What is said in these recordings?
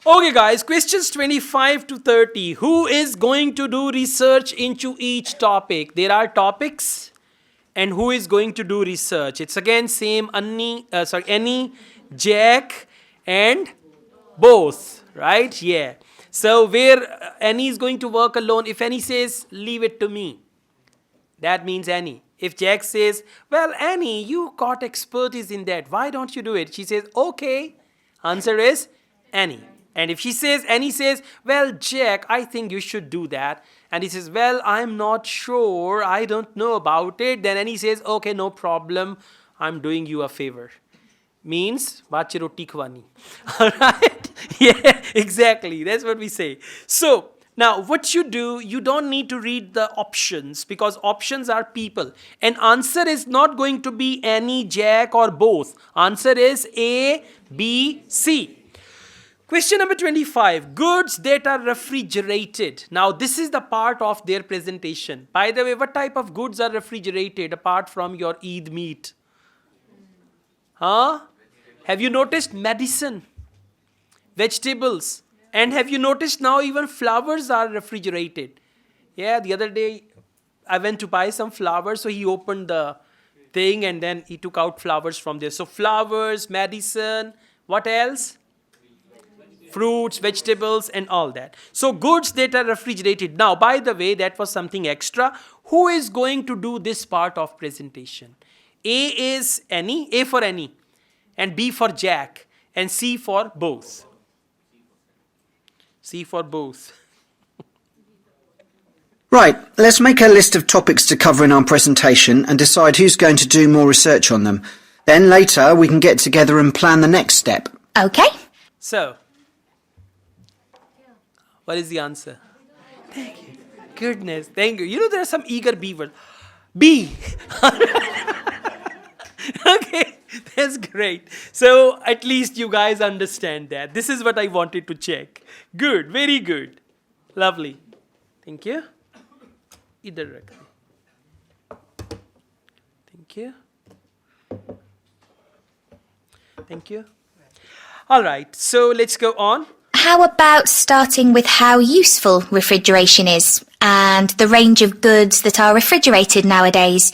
Okay guys, questions 25 to 30. Who is going to do research into each topic? There are topics and who is going to do research? It's again same Annie, Jack and both, right? Yeah. So where Annie is going to work alone, if Annie says leave it to me, that means Annie. If Jack says, well Annie, you got expertise in that, why don't you do it? She says, okay. Answer is Annie. And if Annie says, well, Jack, I think you should do that. And he says, well, I'm not sure. I don't know about it. Then Annie says, okay, no problem. I'm doing you a favor. Means, bache roti khwani. Alright? Yeah, exactly. That's what we say. So, now what you do, you don't need to read the options because options are people. And answer is not going to be Annie, Jack or both. Answer is A, B, C. Question number 25, goods that are refrigerated. Now this is the part of their presentation. By the way, what type of goods are refrigerated apart from your Eid meat? Huh? Have you noticed medicine, vegetables, and have you noticed now even flowers are refrigerated? Yeah, the other day I went to buy some flowers, so he opened the thing and then he took out flowers from there. So flowers, medicine, what else? Fruits, vegetables and all that. So goods that are refrigerated. Now, by the way, that was something extra. Who is going to do this part of presentation? A is Annie, A for Annie, and B for Jack, and C for both. C for both. Right, let's make a list of topics to cover in our presentation and decide who's going to do more research on them. Then later we can get together and plan the next step. Okay. So, what is the answer? Thank you. Goodness, thank you. You know there are some eager beavers. B. Okay, that's great. So at least you guys understand that. This is what I wanted to check. Good, very good. Lovely. Thank you. Idhar rakh de. Thank you. Thank you. All right, so let's go on. How about starting with how useful refrigeration is and the range of goods that are refrigerated nowadays?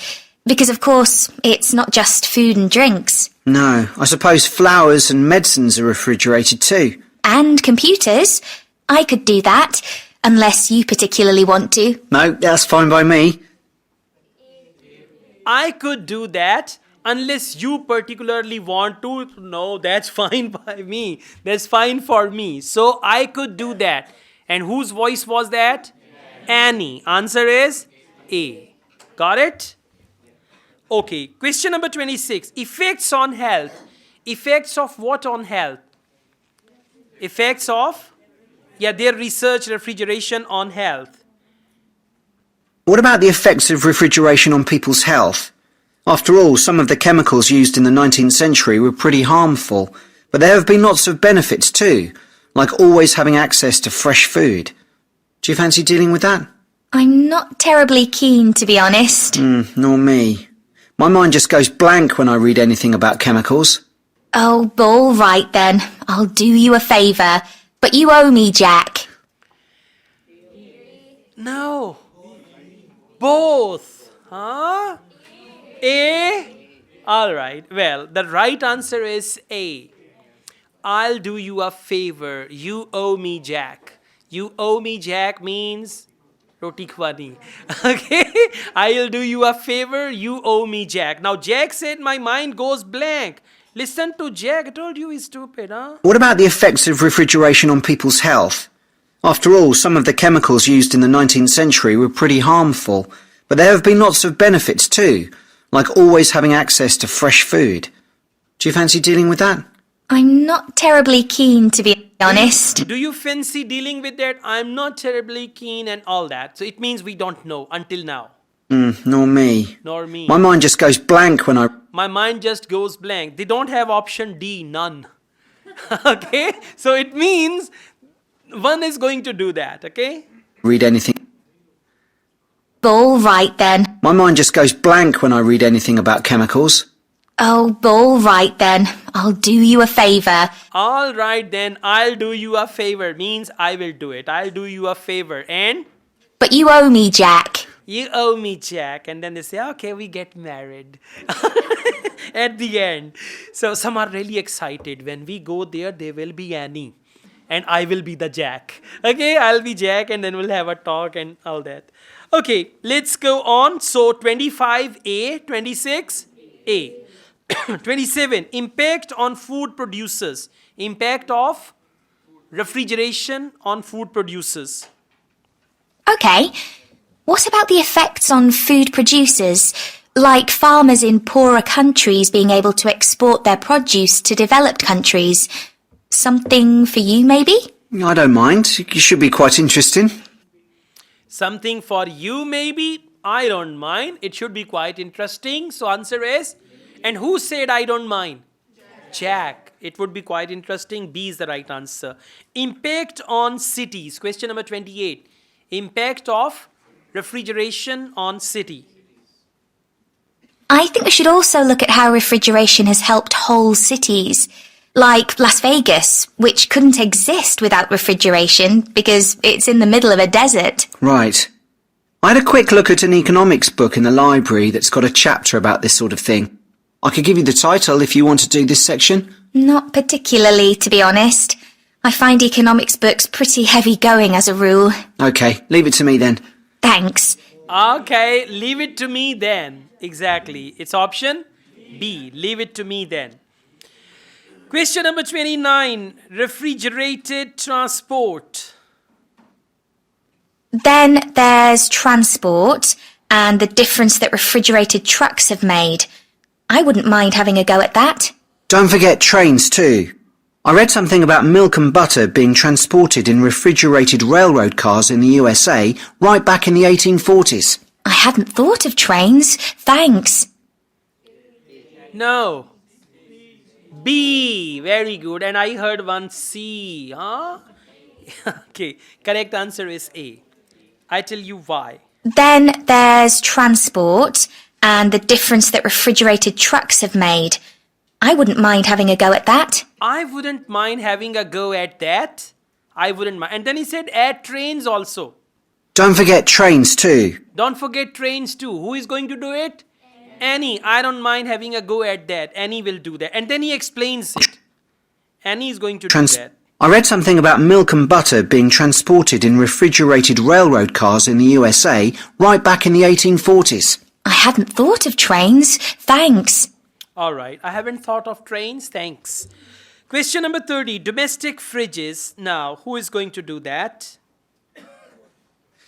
Because, of course, it's not just food and drinks. No, I suppose flowers and medicines are refrigerated too. And computers. I could do that, unless you particularly want to. No, that's fine by me. I could do that unless you particularly want to. No, that's fine by me. That's fine for me. So I could do that. And whose voice was that? Annie. Answer is A. Got it? Okay. Question number 26. Effects on health. Effects of what on health? Effects of? Yeah, their research refrigeration on health. What about the effects of refrigeration on people's health? After all, some of the chemicals used in the 19th century were pretty harmful, but there have been lots of benefits too, like always having access to fresh food. Do you fancy dealing with that? I'm not terribly keen, to be honest. Nor me. My mind just goes blank when I read anything about chemicals. Oh, all right then. I'll do you a favour. But you owe me, Jack. No. Both. Huh? A? Alright. Well, the right answer is A. I'll do you a favor. You owe me, Jack. You owe me, Jack means roti khwani. Okay? I'll do you a favor. You owe me, Jack. Now, Jack said my mind goes blank. Listen to Jack. I told you he's stupid, huh? What about the effects of refrigeration on people's health? After all, some of the chemicals used in the 19th century were pretty harmful, but there have been lots of benefits too, like always having access to fresh food. Do you fancy dealing with that? I'm not terribly keen, to be honest. Do you fancy dealing with that? I'm not terribly keen and all that. So it means we don't know until now. Nor me. Nor me. My mind just goes blank when I... My mind just goes blank. They don't have option D, none. Okay? So it means one is going to do that, okay? read anything. All right then. My mind just goes blank when I read anything about chemicals. Oh, all right then. I'll do you a favour. All right, then I'll do you a favor means I will do it. I'll do you a favor and But you owe me, Jack. you owe me, Jack. And then they say, okay, we get married at the end. So some are really excited. When we go there, there will be Annie. And I will be the Jack. Okay, I'll be Jack and then we'll have a talk and all that. Okay, let's go on. So 25A, 26A. 27, impact on food producers. Impact of refrigeration on food producers. Okay. What about the effects on food producers, like farmers in poorer countries being able to export their produce to developed countries? Something for you, maybe? I don't mind. It should be quite interesting. Something for you maybe? I don't mind. It should be quite interesting. So answer is, and who said I don't mind? Jack. It would be quite interesting. B is the right answer. Impact on cities. Question number 28. Impact of refrigeration on city. I think we should also look at how refrigeration has helped whole cities, like Las Vegas, which couldn't exist without refrigeration because it's in the middle of a desert. Right. I had a quick look at an economics book in the library that's got a chapter about this sort of thing. I could give you the title if you want to do this section. Not particularly, to be honest. I find economics books pretty heavy going as a rule. Okay, leave it to me then. Thanks. Okay, leave it to me then. Exactly. It's option B. Leave it to me then. Question number 29. Refrigerated transport. Then there's transport and the difference that refrigerated trucks have made. I wouldn't mind having a go at that. Don't forget trains too. I read something about milk and butter being transported in refrigerated railroad cars in the USA right back in the 1840s. I hadn't thought of trains. Thanks. No. B. Very good. And I heard one C. Huh? Okay. Correct answer is A. I tell you why. Then there's transport and the difference that refrigerated trucks have made. I wouldn't mind having a go at that. I wouldn't mind having a go at that. I wouldn't mind. And then he said add trains also. Don't forget trains too. Don't forget trains too. Who is going to do it? Annie. I don't mind having a go at that. Annie will do that. And then he explains it. Annie is going to do that. I read something about milk and butter being transported in refrigerated railroad cars in the USA right back in the 1840s. I hadn't thought of trains. Thanks. All right. I haven't thought of trains. Thanks. Question number 30. Domestic fridges. Now, who is going to do that?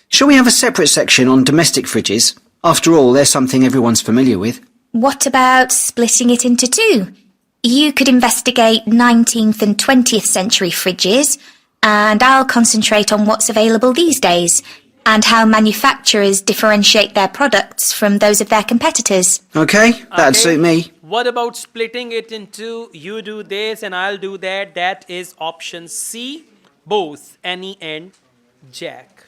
Shall we have a separate section on domestic fridges? After all, they're something everyone's familiar with. What about splitting it into two? You could investigate 19th and 20th century fridges, and I'll concentrate on what's available these days, and how manufacturers differentiate their products from those of their competitors. Okay, that'd Okay. suit me. What about splitting it into you do this and I'll do that? That is option C. Both Annie and Jack.